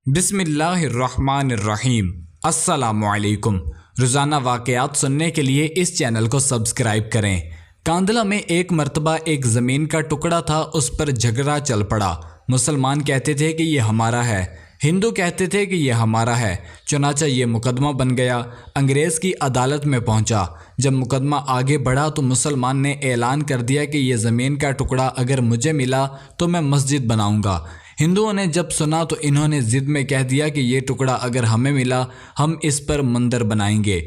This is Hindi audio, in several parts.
बिस्मिल्लाहिर्रहमानिर्रहीम। अस्सलामुअलैकुम। रोज़ाना वाक़यात सुनने के लिए इस चैनल को सब्सक्राइब करें। कांधला में एक मर्तबा एक ज़मीन का टुकड़ा था, उस पर झगड़ा चल पड़ा। मुसलमान कहते थे कि ये हमारा है, हिंदू कहते थे कि ये हमारा है। चुनाचा ये मुकदमा बन गया, अंग्रेज़ की अदालत में पहुंचा। जब मुकदमा आगे बढ़ा तो मुसलमान ने ऐलान कर दिया कि ये ज़मीन का टुकड़ा अगर मुझे मिला तो मैं मस्जिद बनाऊंगा। हिंदुओं ने जब सुना तो इन्होंने ज़िद में कह दिया कि ये टुकड़ा अगर हमें मिला हम इस पर मंदिर बनाएंगे।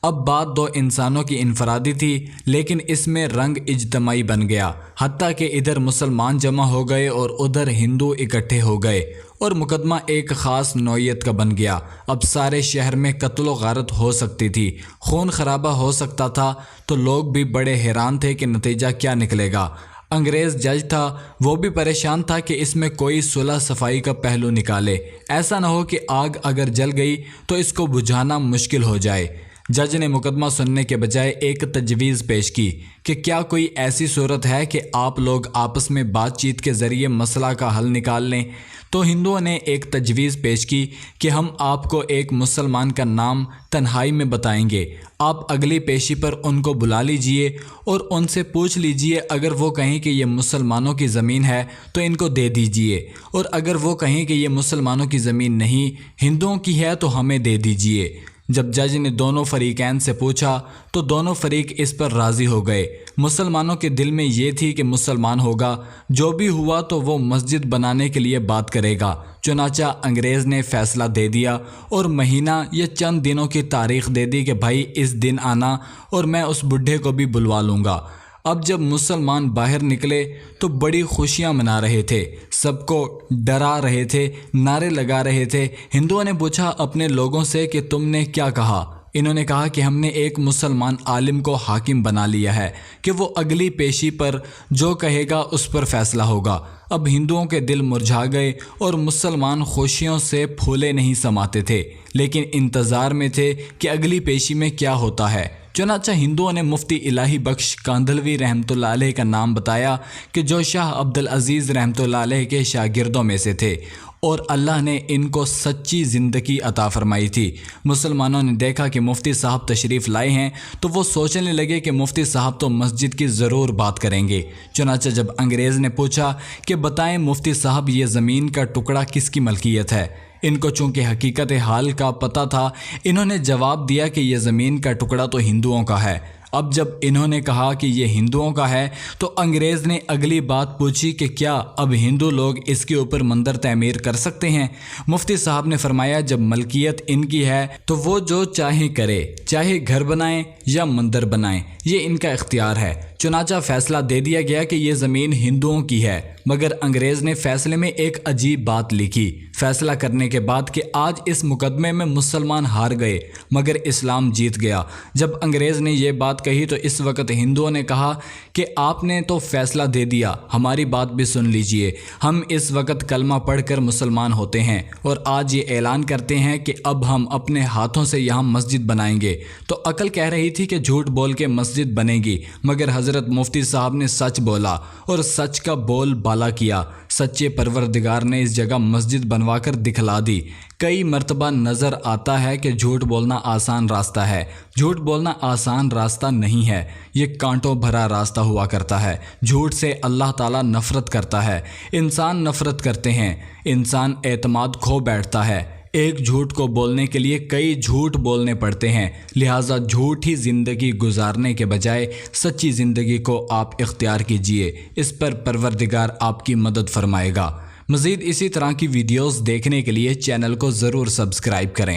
अब बात दो इंसानों की इनफरादी थी, लेकिन इसमें रंग इज्तमाई बन गया। हत्ता कि इधर मुसलमान जमा हो गए और उधर हिंदू इकट्ठे हो गए और मुकदमा एक ख़ास नौयत का बन गया। अब सारे शहर में कत्ल गारत हो सकती थी, खून खराबा हो सकता था। तो लोग भी बड़े हैरान थे कि नतीजा क्या निकलेगा। अंग्रेज़ जज था, वो भी परेशान था कि इसमें कोई सुलह सफाई का पहलू निकाले। ऐसा ना हो कि आग अगर जल गई तो इसको बुझाना मुश्किल हो जाए। जज ने मुकदमा सुनने के बजाय एक तजवीज़ पेश की कि क्या कोई ऐसी सूरत है कि आप लोग आपस में बातचीत के ज़रिए मसला का हल निकाल लें। तो हिंदुओं ने एक तजवीज़ पेश की कि हम आपको एक मुसलमान का नाम तन्हाई में बताएंगे। आप अगली पेशी पर उनको बुला लीजिए और उनसे पूछ लीजिए, अगर वो कहें कि ये मुसलमानों की ज़मीन है तो इनको दे दीजिए, और अगर वो कहें कि ये मुसलमानों की ज़मीन नहीं हिंदुओं की है तो हमें दे दीजिए। जब जज ने दोनों फरीकैन से पूछा तो दोनों फरीक इस पर राज़ी हो गए। मुसलमानों के दिल में ये थी कि मुसलमान होगा, जो भी हुआ तो वो मस्जिद बनाने के लिए बात करेगा। चुनाचा अंग्रेज़ ने फ़ैसला दे दिया और महीना या चंद दिनों की तारीख़ दे दी कि भाई इस दिन आना और मैं उस बुढ़े को भी बुलवा लूँगा। अब जब मुसलमान बाहर निकले तो बड़ी खुशियां मना रहे थे, सबको डरा रहे थे, नारे लगा रहे थे। हिंदुओं ने पूछा अपने लोगों से कि तुमने क्या कहा। इन्होंने कहा कि हमने एक मुसलमान आलिम को हाकिम बना लिया है कि वो अगली पेशी पर जो कहेगा उस पर फैसला होगा। अब हिंदुओं के दिल मुरझा गए और मुसलमान खुशियों से फूले नहीं समाते थे, लेकिन इंतज़ार में थे कि अगली पेशी में क्या होता है। चुनाचा हिंदुओं ने मुफ्ती इलाही बख्श कांधलवी रहमतुल्लाह अलैह का नाम बताया कि जो शाह अब्दुल अजीज़ रहमतुल्लाह अलैह के शागिर्दों में से थे और अल्लाह ने इनको सच्ची ज़िंदगी अता फरमाई थी। मुसलमानों ने देखा कि मुफ्ती साहब तशरीफ़ लाए हैं तो वो सोचने लगे कि मुफ्ती साहब तो मस्जिद की ज़रूर बात करेंगे। चुनाचा जब अंग्रेज़ ने पूछा कि बताएं मुफ्ती साहब ये ज़मीन का टुकड़ा किसकी मलकियत है, इनको चूँकि हकीकत हाल का पता था, इन्होंने जवाब दिया कि यह ज़मीन का टुकड़ा तो हिंदुओं का है। अब जब इन्होंने कहा कि ये हिंदुओं का है तो अंग्रेज़ ने अगली बात पूछी कि क्या अब हिंदू लोग इसके ऊपर मंदिर तमीर कर सकते हैं। मुफ्ती साहब ने फरमाया जब मलकियत इनकी है तो वो जो चाहे करे, चाहे घर बनाएं या मंदिर बनाएं, ये इनका इख्तियार है। चुनाचा फ़ैसला दे दिया गया कि ये ज़मीन हिंदुओं की है, मगर अंग्रेज़ ने फ़ैसले में एक अजीब बात लिखी फ़ैसला करने के बाद कि आज इस मुकदमे में मुसलमान हार गए मगर इस्लाम जीत गया। जब अंग्रेज़ ने यह बात कही तो इस वक्त हिंदुओं ने कहा कि आपने तो फ़ैसला दे दिया, हमारी बात भी सुन लीजिए। हम इस वक्त कलमा पढ़कर मुसलमान होते हैं और आज ये ऐलान करते हैं कि अब हम अपने हाथों से यहाँ मस्जिद बनाएंगे। तो अकल कह रही थी कि झूठ बोल के मस्जिद बनेगी, मगर हज़रत मुफ्ती साहब ने सच बोला और सच का बोल बाला किया। सच्चे परवरदिगार ने इस जगह मस्जिद बनवाकर दिखला दी। कई मर्तबा नज़र आता है कि झूठ बोलना आसान रास्ता है। झूठ बोलना आसान रास्ता नहीं है, ये कांटों भरा रास्ता हुआ करता है। झूठ से अल्लाह ताला नफ़रत करता है, इंसान नफ़रत करते हैं, इंसान एतमाद खो बैठता है। एक झूठ को बोलने के लिए कई झूठ बोलने पड़ते हैं, लिहाजा झूठी ज़िंदगी गुजारने के बजाय सच्ची ज़िंदगी को आप इख्तियार कीजिए। इस पर परवरदिगार आपकी मदद फरमाएगा। मज़ीद इसी तरह की वीडियोस देखने के लिए चैनल को ज़रूर सब्सक्राइब करें।